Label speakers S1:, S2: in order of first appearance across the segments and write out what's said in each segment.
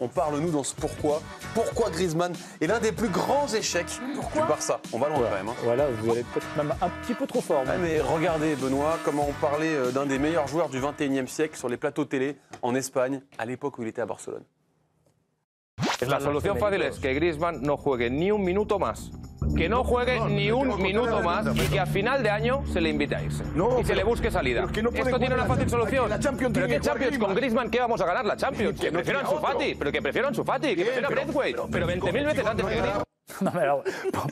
S1: On parle, nous, dans ce pourquoi. Pourquoi Griezmann est l'un des plus grands échecs du Barça. On va loin quand même. Hein.
S2: Voilà, vous allez peut-être même un petit peu trop fort.
S1: Ouais, mais regardez, Benoît, comment on parlait d'un des meilleurs joueurs du 21e siècle sur les plateaux télé en Espagne, à l'époque où il était à Barcelone.
S3: La solución fácil es que Griezmann no juegue ni un minuto más. Que no juegue ni un minuto más y que a final de año se le invite a irse. Y se le busque salida. Esto tiene una fácil solución. Pero que Champions con Griezmann, ¿qué vamos a ganar la Champions? Que prefiero a Ansu Fati, pero que prefiero a Ansu Fati, que prefiero a Braithwaite, pero 20.000 veces antes que Griezmann.
S2: Non mais alors,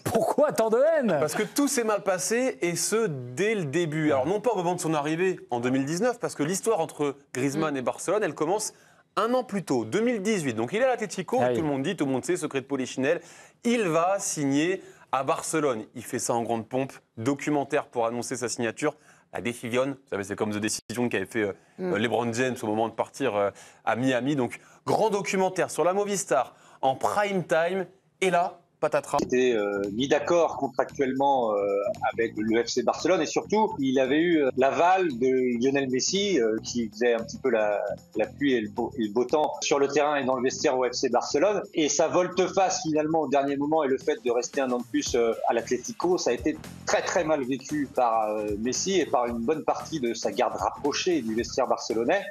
S2: pourquoi tant de haine?
S1: Parce que tout s'est mal passé et ce, dès le début. Alors non pas au moment de son arrivée en 2019, parce que l'histoire entre Griezmann et Barcelone, elle commence un an plus tôt, 2018. Donc il est à l'Atlético, tout le monde dit, tout le monde sait, secret de Polichinelle. Il va signer à Barcelone. Il fait ça en grande pompe, documentaire pour annoncer sa signature. La Decision, vous savez, c'est comme The Decision qu'avait fait LeBron James au moment de partir à Miami. Donc grand documentaire sur la Movistar en prime time. Et là, patatras.
S4: Il était mis d'accord contractuellement avec le FC Barcelone et surtout, il avait eu l'aval de Lionel Messi qui faisait un petit peu la pluie et le beau temps sur le terrain et dans le vestiaire au FC Barcelone. Et sa volte-face finalement au dernier moment et le fait de rester un an de plus à l'Atlético, ça a été très très mal vécu par Messi et par une bonne partie de sa garde rapprochée du vestiaire barcelonais.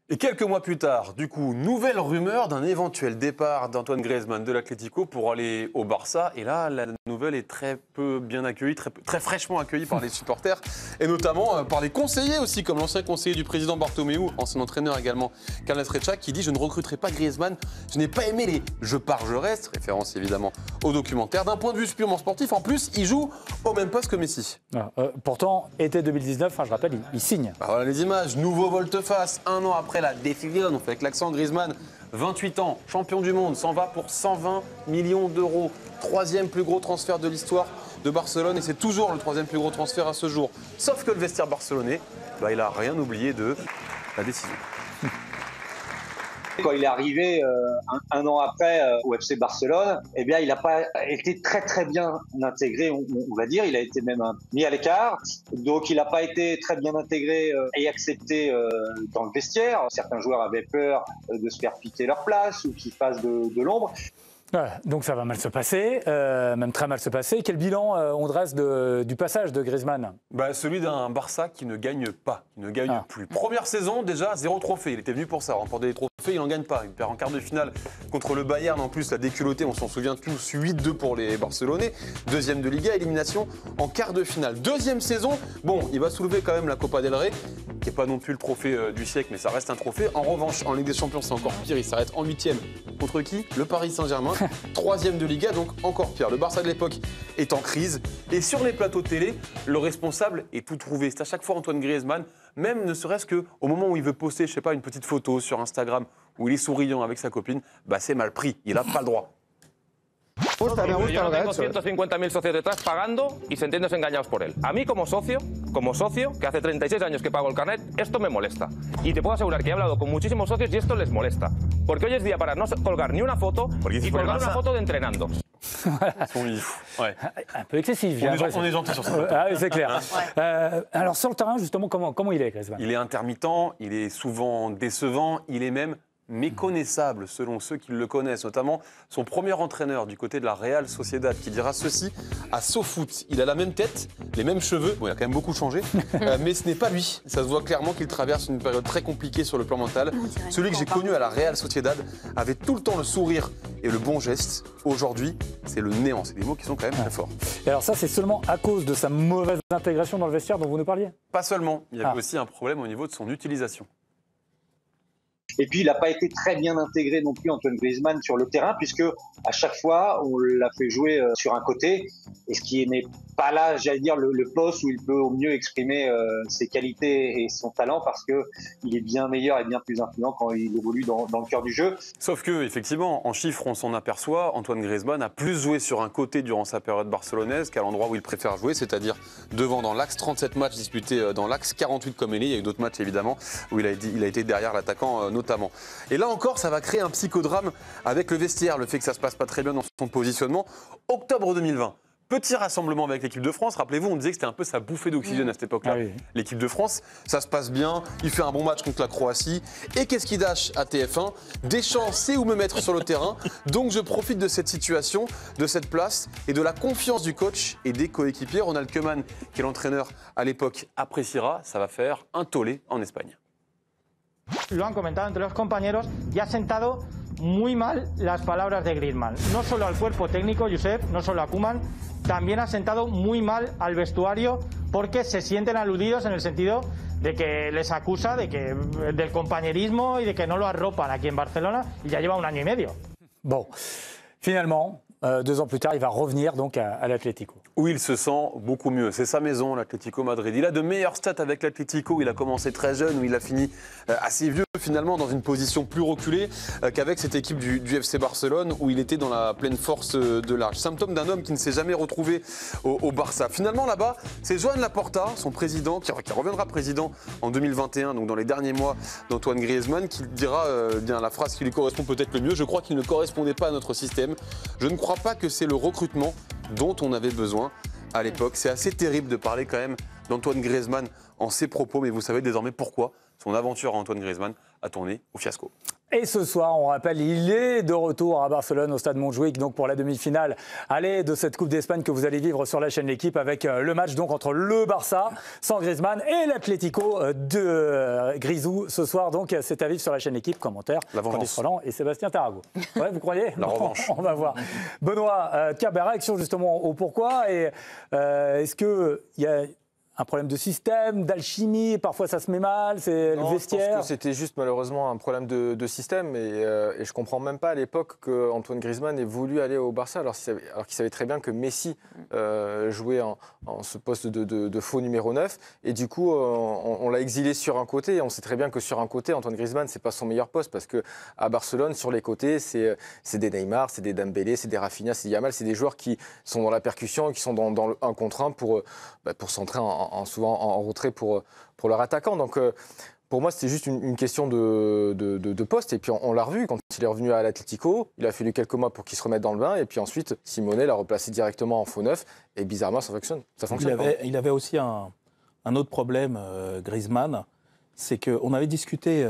S1: Et quelques mois plus tard, du coup, nouvelle rumeur d'un éventuel départ d'Antoine Griezmann de l'Atlético pour aller au Barça. Et là, la nouvelle est très peu bien accueillie, très fraîchement accueillie par les supporters et notamment par les conseillers aussi, comme l'ancien conseiller du président Bartomeu, ancien entraîneur également, Carles Reccia, qui dit « Je ne recruterai pas Griezmann, je n'ai pas aimé les je pars, je reste », référence évidemment au documentaire. D'un point de vue purement sportif, en plus, il joue au même poste que Messi.
S2: Pourtant, été 2019, je rappelle, il signe.
S1: Bah voilà les images, nouveau volte-face, un an après la Decision, on fait avec l'accent Griezmann, 28 ans, champion du monde, s'en va pour 120 millions d'euros. Troisième plus gros transfert de l'histoire de Barcelone et c'est toujours le troisième plus gros transfert à ce jour. Sauf que le vestiaire barcelonais, bah, il n'a rien oublié de la décision.
S4: Quand il est arrivé un an après au FC Barcelone, eh bien, il n'a pas été très très bien intégré, on va dire. Il a été même mis à l'écart. Donc, il n'a pas été très bien intégré et accepté dans le vestiaire. Certains joueurs avaient peur de se faire piquer leur place ou qu'ils fassent de l'ombre.
S2: Ouais, donc ça va mal se passer, même très mal se passer. Quel bilan on dresse du passage de Griezmann?
S1: Bah, celui d'un Barça qui ne gagne pas, qui ne gagne plus. Première saison, déjà, 0 trophée. Il était venu pour ça, remporter des trophées, il n'en gagne pas. Il perd en quart de finale contre le Bayern. En plus, la déculottée, on s'en souvient tous, 8-2 pour les Barcelonais. Deuxième de Liga, élimination en quart de finale. Deuxième saison, bon, il va soulever quand même la Copa del Rey, qui n'est pas non plus le trophée du siècle, mais ça reste un trophée. En revanche, en Ligue des Champions, c'est encore pire. Il s'arrête en 8e. Contre qui? Le Paris Saint-Germain. Troisième de Liga, donc encore pire. Le Barça de l'époque est en crise. Et sur les plateaux télé, le responsable est tout trouvé. C'est à chaque fois Antoine Griezmann, même ne serait-ce qu'au moment où il veut poster, je sais pas, une petite photo sur Instagram, où il est souriant avec sa copine, bah c'est mal pris. Il n'a pas le droit.
S3: Yo no tengo 150.000 socios detrás pagando y sintiéndose engañados por él. A mí como socio, que hace 36 años que pago el carnet, esto me molesta. Y te puedo asegurar que he hablado con muchísimos socios y esto les molesta. Porque hoy es día para no colgar ni una foto y colgar una foto de entrenando.
S1: Ouais.
S2: Un peu excessif.
S1: On est gentil sur ça.
S2: Ah, c'est clair. Alors sur le terrain, justement, comment il est, Griezmann?
S1: Il est intermittent, il est souvent décevant, il est même méconnaissable selon ceux qui le connaissent, notamment son premier entraîneur du côté de la Real Sociedad qui dira ceci à SoFoot. Il a la même tête, les mêmes cheveux, bon il a quand même beaucoup changé, mais ce n'est pas lui. Ça se voit clairement qu'il traverse une période très compliquée sur le plan mental. Celui que j'ai connu à la Real Sociedad avait tout le temps le sourire et le bon geste. Aujourd'hui, c'est le néant. C'est des mots qui sont quand même très forts.
S2: Et alors ça, c'est seulement à cause de sa mauvaise intégration dans le vestiaire dont vous nous parliez?
S1: Pas seulement, il y avait aussi un problème au niveau de son utilisation.
S4: Et puis, il n'a pas été très bien intégré non plus, Antoine Griezmann, sur le terrain, puisque à chaque fois, on l'a fait jouer sur un côté, et ce qui n'est pas là, j'allais dire, le poste où il peut au mieux exprimer ses qualités et son talent, parce qu'il est bien meilleur et bien plus influent quand il évolue dans le cœur du jeu.
S1: Sauf que, effectivement, en chiffres, on s'en aperçoit, Antoine Griezmann a plus joué sur un côté durant sa période barcelonaise qu'à l'endroit où il préfère jouer, c'est-à-dire devant dans l'axe, 37 matchs disputés dans l'axe, 48 comme ailier. Il y a eu d'autres matchs, évidemment, où il a été derrière l'attaquant notamment. Et là encore, ça va créer un psychodrame avec le vestiaire, le fait que ça se passe pas très bien dans son positionnement. Octobre 2020, Petit rassemblement avec l'équipe de France. Rappelez-vous, on disait que c'était un peu sa bouffée d'oxygène à cette époque-là.
S2: Ah oui.
S1: L'équipe de France, ça se passe bien. Il fait un bon match contre la Croatie. Et qu'est-ce qu'il dash à TF1 ? Deschamps sait où me mettre sur le terrain. Donc je profite de cette situation, de cette place et de la confiance du coach et des coéquipiers. Ronald Koeman, qui est l'entraîneur à l'époque, appréciera. Ça va faire un tollé en Espagne.
S5: Lo han comentado entre los compañeros y ha sentado muy mal las palabras de Griezmann. No solo al cuerpo técnico, Josep, no solo a Koeman, también ha sentado muy mal al vestuario porque se sienten aludidos en el sentido de que les acusa del compañerismo y de que no lo arropan aquí en Barcelona y ya lleva un año y medio.
S2: Bon, finalement, 2 ans plus tard, il va revenir donc à l'Atlético.
S1: Où il se sent beaucoup mieux. C'est sa maison, l'Atlético Madrid. Il a de meilleures stats avec l'Atlético. Il a commencé très jeune, où il a fini assez vieux, finalement, dans une position plus reculée qu'avec cette équipe du FC Barcelone, où il était dans la pleine force de l'âge. Symptôme d'un homme qui ne s'est jamais retrouvé au Barça. Finalement, là-bas, c'est Joan Laporta, son président, qui reviendra président en 2021, donc dans les derniers mois d'Antoine Griezmann, qui dira bien la phrase qui lui correspond peut-être le mieux. Je crois qu'il ne correspondait pas à notre système. Je ne crois pas que c'est le recrutement dont on avait besoin à l'époque. C'est assez terrible de parler quand même d'Antoine Griezmann en ses propos, mais vous savez désormais pourquoi son aventure à Antoine Griezmann a tourné au fiasco.
S2: Et ce soir, on rappelle, il est de retour à Barcelone, au stade Montjuïc, donc pour la demi-finale allez de cette Coupe d'Espagne que vous allez vivre sur la chaîne L'Équipe avec le match donc entre le Barça sans Griezmann et l'Atlético de Grisou ce soir. Donc c'est à vivre sur la chaîne L'Équipe. Commentaire, Candice Roland et Sébastien Tarago. Ouais, vous croyez?
S1: La revanche.
S2: On va voir. Benoît, réaction justement au pourquoi et est-ce qu'il y a un problème de système, d'alchimie, parfois ça se met mal, c'est le vestiaire.
S6: Je pense que c'était juste malheureusement un problème de système et je comprends même pas à l'époque qu'Antoine Griezmann ait voulu aller au Barça alors qu'il savait très bien que Messi jouait en ce poste de faux numéro 9 et du coup on l'a exilé sur un côté et on sait très bien que sur un côté Antoine Griezmann c'est pas son meilleur poste parce que à Barcelone sur les côtés c'est des Neymar, c'est des Dembélé, c'est des Rafinha, c'est des Yamal, c'est des joueurs qui sont dans la percussion, qui sont dans le 1 contre 1 pour centrer souvent en retrait pour leur attaquant. Donc pour moi, c'était juste une question de poste. Et puis on l'a revu quand il est revenu à l'Atlético. Il a fallu quelques mois pour qu'il se remette dans le bain. Et puis ensuite, Simone l'a replacé directement en faux neuf. Et bizarrement, ça fonctionne.
S7: Il avait aussi un autre problème, Griezmann. C'est qu'on avait discuté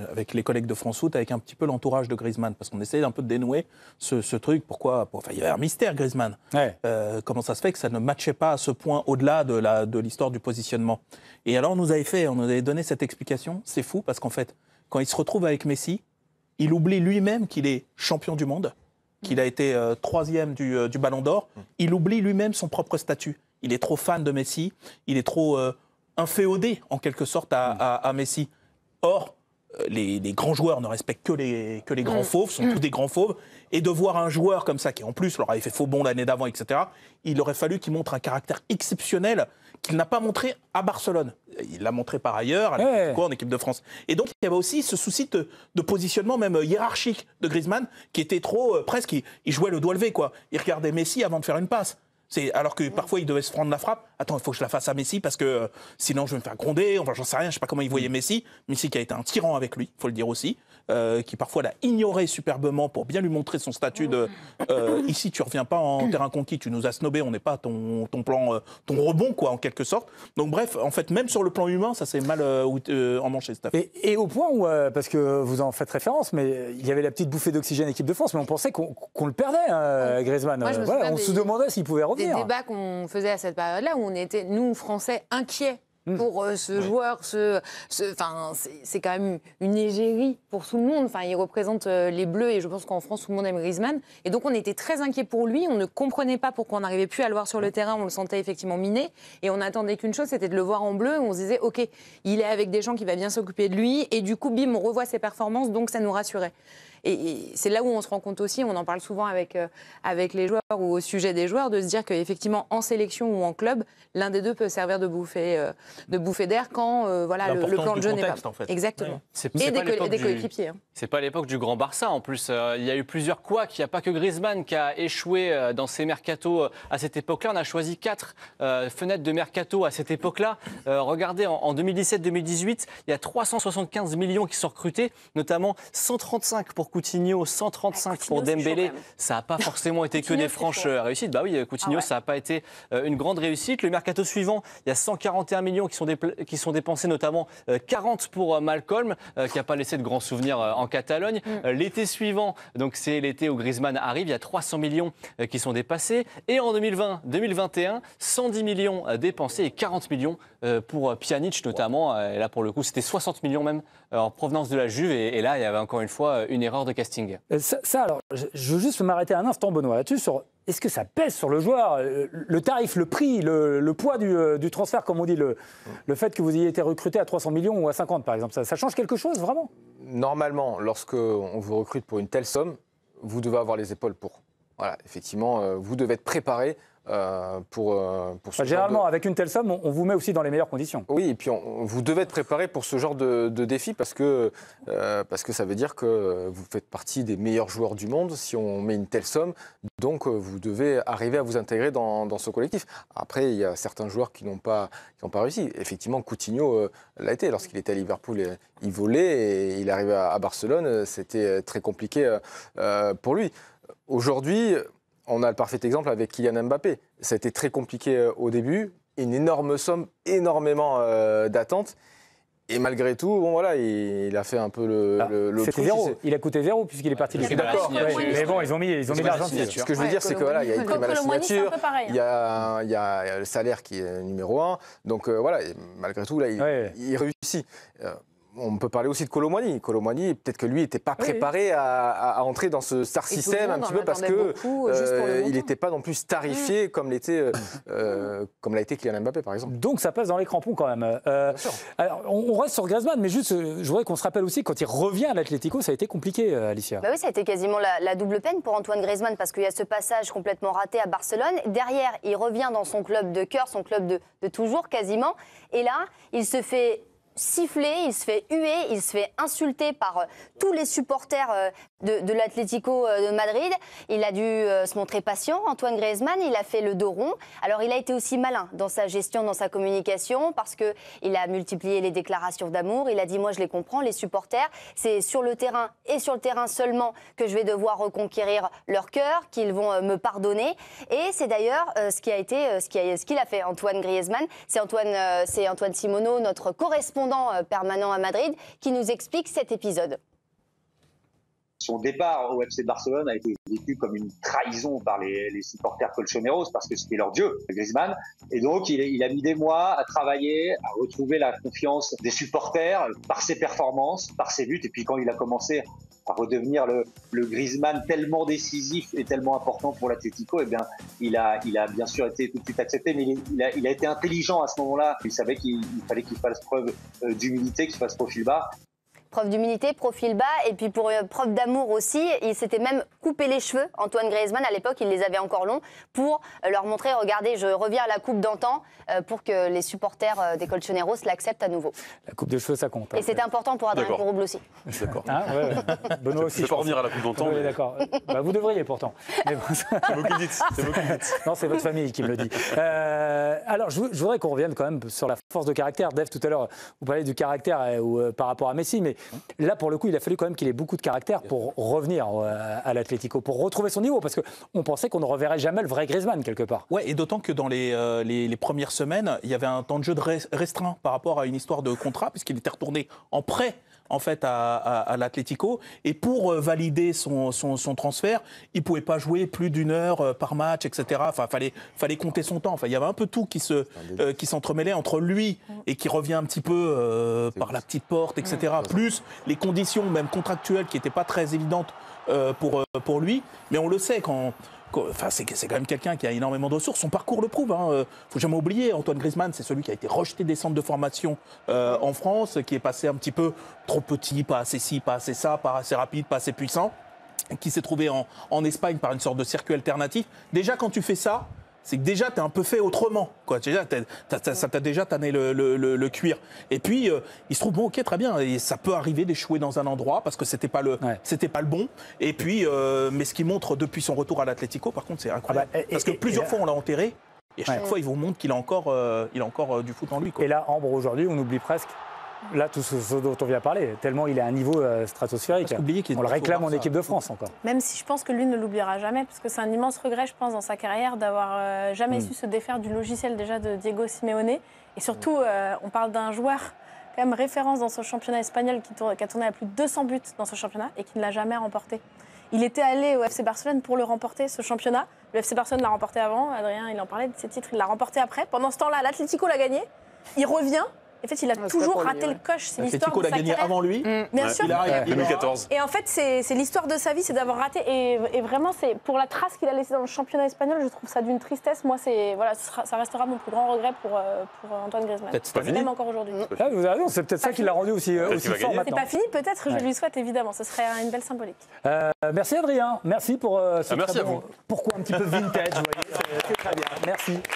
S7: avec les collègues de France Foot, avec un petit peu l'entourage de Griezmann, parce qu'on essayait un peu de dénouer ce truc. Il y avait un mystère, Griezmann. Ouais. Comment ça se fait que ça ne matchait pas à ce point au-delà de l'histoire du positionnement? Et alors, on nous avait donné cette explication. C'est fou, parce qu'en fait, quand il se retrouve avec Messi, il oublie lui-même qu'il est champion du monde, qu'il a été 3e du Ballon d'Or. Il oublie lui-même son propre statut. Il est trop fan de Messi, il est trop... inféodé en quelque sorte à Messi. Or, les grands joueurs ne respectent que les grands fauves, sont tous des grands fauves, et de voir un joueur comme ça, qui en plus leur avait fait faux bond l'année d'avant, etc., il aurait fallu qu'il montre un caractère exceptionnel qu'il n'a pas montré à Barcelone. Il l'a montré par ailleurs, en équipe de France. Et donc, il y avait aussi ce souci de positionnement même hiérarchique de Griezmann, qui était trop, presque, il jouait le doigt levé, quoi. Il regardait Messi avant de faire une passe. Alors que parfois, il devait se prendre la frappe. Attends, il faut que je la fasse à Messi parce que sinon, je vais me faire gronder. Enfin, j'en sais rien, je ne sais pas comment il voyait Messi. Messi qui a été un tyran avec lui, il faut le dire aussi, qui parfois l'a ignoré superbement pour bien lui montrer son statut de ici, tu ne reviens pas en terrain conquis, tu nous as snobé, on n'est pas ton plan, ton rebond, quoi, en quelque sorte. Donc, bref, en fait, même sur le plan humain, ça s'est mal emmanché, cette affaire.
S2: Et au point où, parce que vous en faites référence, mais il y avait la petite bouffée d'oxygène équipe de France, mais on pensait qu'on le perdait, Griezmann.
S8: Moi,
S2: on se demandait s'il pouvait revenir.
S8: Des débats qu'on faisait à cette période-là où on était, nous, Français, inquiets pour ce joueur. C'est quand même une égérie pour tout le monde. Enfin, il représente les Bleus et je pense qu'en France, tout le monde aime Griezmann. Et donc, on était très inquiets pour lui. On ne comprenait pas pourquoi on n'arrivait plus à le voir sur le terrain. On le sentait effectivement miné. Et on n'attendait qu'une chose, c'était de le voir en bleu. On se disait, OK, il est avec Deschamps qui va bien s'occuper de lui. Et du coup, bim, on revoit ses performances. Donc, ça nous rassurait. Et c'est là où on se rend compte aussi, on en parle souvent avec les joueurs ou au sujet des joueurs, de se dire qu'effectivement, en sélection ou en club, l'un des deux peut servir de bouffée d'air quand le plan de jeu n'est pas...
S7: En fait.
S8: Exactement.
S9: Ouais.
S8: Et des coéquipiers.
S9: C'est pas l'époque du grand Barça. En plus, il y a eu plusieurs couacs. Il n'y a pas que Griezmann qui a échoué dans ses mercatos à cette époque-là. On a choisi 4 fenêtres de mercato à cette époque-là. Regardez, en 2017-2018, il y a 375 millions qui sont recrutés, notamment 135 pour Coutinho, 135 pour Dembélé. Ça n'a pas forcément été que des franches réussites. Bah oui, Coutinho, ça n'a pas été une grande réussite. Le mercato suivant, il y a 141 millions qui sont dépensés, notamment 40 pour Malcolm, qui n'a pas laissé de grands souvenirs en Catalogne. L'été suivant, donc c'est l'été où Griezmann arrive, il y a 300 millions qui sont dépassés. Et en 2020-2021, 110 millions dépensés et 40 millions pour Pjanic notamment. Et là, pour le coup, c'était 60 millions même en provenance de la Juve. Et là, il y avait encore une fois une erreur de casting.
S2: Alors, je veux juste m'arrêter un instant, Benoît, là-dessus, sur est-ce que ça pèse sur le joueur, le tarif, le prix, le poids du transfert, comme on dit, le fait que vous ayez été recruté à 300 millions ou à 50, par exemple, ça change quelque chose, vraiment?
S6: Normalement, lorsqu'on vous recrute pour une telle somme, vous devez avoir les épaules pour. Voilà, effectivement, vous devez être préparé pour ce
S2: généralement, avec une telle somme, on vous met aussi dans les meilleures conditions.
S6: Oui, et puis vous devez être préparé pour ce genre de défi parce que ça veut dire que vous faites partie des meilleurs joueurs du monde si on met une telle somme. Donc, vous devez arriver à vous intégrer dans ce collectif. Après, il y a certains joueurs qui n'ont pas réussi. Effectivement, Coutinho l'a été. Lorsqu'il était à Liverpool, il volait et il arrivait à Barcelone. C'était très compliqué pour lui. Aujourd'hui, on a le parfait exemple avec Kylian Mbappé. Ça a été très compliqué au début, une énorme somme, énormément d'attentes. Et malgré tout, bon voilà, il a fait un peu le
S2: c'était zéro. Il a coûté zéro puisqu'il est parti.
S6: D'accord.
S2: Mais bon, ils ont mis de l'argent.
S6: Ce que je veux dire, c'est que voilà, il y a une prime à la signature, il y a le salaire qui est numéro 1. Donc voilà, et malgré tout, là, il réussit. On peut parler aussi de Kolo Muani. Kolo Muani, peut-être que lui n'était pas préparé à entrer dans ce star system un petit peu parce qu'il n'était pas non plus starifié comme l'a été Kylian Mbappé, par exemple.
S2: Donc ça passe dans les crampons quand même. Alors, on reste sur Griezmann, mais juste, je voudrais qu'on se rappelle aussi, quand il revient à l'Atlético, ça a été compliqué, Alicia.
S10: Bah oui, ça a été quasiment la double peine pour Antoine Griezmann parce qu'il y a ce passage complètement raté à Barcelone. Derrière, il revient dans son club de cœur, son club de toujours quasiment. Et là, il se fait siffler, il se fait huer, il se fait insulter par tous les supporters de l'Atlético de Madrid. Il a dû se montrer patient, Antoine Griezmann, il a fait le dos rond. Alors il a été aussi malin dans sa gestion, dans sa communication, parce qu'il a multiplié les déclarations d'amour. Il a dit, moi je les comprends, les supporters, c'est sur le terrain et sur le terrain seulement que je vais devoir reconquérir leur cœur, qu'ils vont me pardonner. Et c'est d'ailleurs ce qu'il a fait, Antoine Griezmann. C'est Antoine Simoneau, notre correspondant permanent à Madrid, qui nous explique cet épisode.
S4: Son départ au FC Barcelone a été vécu comme une trahison par les supporters colchoneros parce que c'était leur dieu, Griezmann. Et donc, il a mis des mois à travailler, à retrouver la confiance des supporters par ses performances, par ses buts. Et puis quand il a commencé à redevenir le Griezmann tellement décisif et tellement important pour l'Atlético, eh bien, il a bien sûr été tout de suite accepté, mais il a été intelligent à ce moment-là. Il savait qu'il fallait qu'il fasse preuve d'humilité, qu'il fasse profil bas.
S10: Preuve d'humilité, profil bas, et puis pour preuve d'amour aussi, il s'était même coupé les cheveux. Antoine Griezmann, à l'époque, il les avait encore longs, pour leur montrer, regardez, je reviens à la coupe d'antan, pour que les supporters des Colchoneros l'acceptent à nouveau.
S2: La coupe de cheveux, ça compte. Hein,
S10: et c'était important pour Adrien Kouroubl aussi.
S1: D'accord.
S2: Hein, Benoît aussi.
S1: Je ne vais pas revenir à la coupe d'antan.
S2: Oui, d'accord. Bah, vous devriez pourtant. Mais bon,
S1: c'est vous qui le dites.
S2: Non, c'est votre famille qui me le dit. Alors, je voudrais qu'on revienne quand même sur la force de caractère. Dave, tout à l'heure, vous parlez du caractère par rapport à Messi, mais là, pour le coup, il a fallu quand même qu'il ait beaucoup de caractère pour revenir à l'Atlético, pour retrouver son niveau, parce qu'on pensait qu'on ne reverrait jamais le vrai Griezmann, quelque part.
S7: Ouais, et d'autant que dans les premières semaines, il y avait un temps de jeu restreint par rapport à une histoire de contrat, puisqu'il était retourné en prêt, en fait, à l'Atlético. Et pour valider son transfert, il ne pouvait pas jouer plus d'une heure par match, etc. Enfin, fallait compter son temps. Enfin, il y avait un peu tout qui s'entremêlait entre lui et qui revient un petit peu par la petite porte, etc. Plus les conditions, même contractuelles, qui n'étaient pas très évidentes pour lui. Mais on le sait Enfin, c'est quand même quelqu'un qui a énormément de ressources. Son parcours le prouve. Faut jamais oublier, Antoine Griezmann, c'est celui qui a été rejeté des centres de formation en France, qui est passé un petit peu trop petit, pas assez ci, pas assez ça, pas assez rapide, pas assez puissant, qui s'est trouvé en Espagne par une sorte de circuit alternatif. Déjà, quand tu fais ça, c'est que déjà, tu es un peu fait autrement. Quoi. Déjà, ça t'a déjà tanné le cuir. Et puis, il se trouve, bon, ok, très bien, et ça peut arriver d'échouer dans un endroit parce que c'était pas le bon. Et puis, mais ce qu'il montre depuis son retour à l'Atlético, par contre, c'est incroyable. Parce que plusieurs fois, on l'a enterré, et chaque fois, il vous montre qu'il a encore du foot en lui. Quoi.
S2: Et là, Ambre, aujourd'hui, on oublie presque Là, tout ce dont on vient parler, tellement il est à un niveau stratosphérique.
S7: Parce qu'oubliez qu'il
S2: On le
S7: était
S2: réclame
S7: au
S2: en
S7: Barça.
S2: équipe de France encore.
S11: Même si je pense que lui ne l'oubliera jamais, parce que c'est un immense regret, je pense, dans sa carrière, d'avoir jamais su se défaire du logiciel déjà de Diego Simeone. Et surtout, on parle d'un joueur quand même référence dans ce championnat espagnol qui a tourné à plus de 200 buts dans ce championnat et qui ne l'a jamais remporté. Il était allé au FC Barcelone pour le remporter, ce championnat. Le FC Barcelone l'a remporté avant, Adrien, il en parlait de ses titres, il l'a remporté après. Pendant ce temps-là, l'Atlético l'a gagné, il revient. En fait, il a toujours raté le coche. C'est l'histoire de
S7: L'Atlético l'a
S11: sa
S7: gagné
S11: carrière.
S7: avant lui.
S11: Bien sûr.
S7: Il a
S1: 2014.
S11: Et en fait, c'est l'histoire de sa vie, c'est d'avoir raté. Et vraiment, c'est pour la trace qu'il a laissée dans le championnat espagnol, je trouve ça d'une tristesse. Moi, voilà, ça restera mon plus grand regret pour Antoine Griezmann.
S1: C'est pas fini.
S11: Même encore aujourd'hui.
S2: Ah, vous avez raison, c'est peut-être ça qui l'a rendu aussi
S1: qu'il va
S2: fort
S1: gagner.
S11: C'est
S2: maintenant.
S11: pas fini, peut-être, je lui souhaite évidemment. Ce serait une belle symbolique.
S2: Merci Adrien, merci pour ce
S1: merci
S2: très
S1: à
S2: bon-
S1: vous.
S2: Pourquoi un petit peu vintage, vous voyez, c'est très bien. Merci.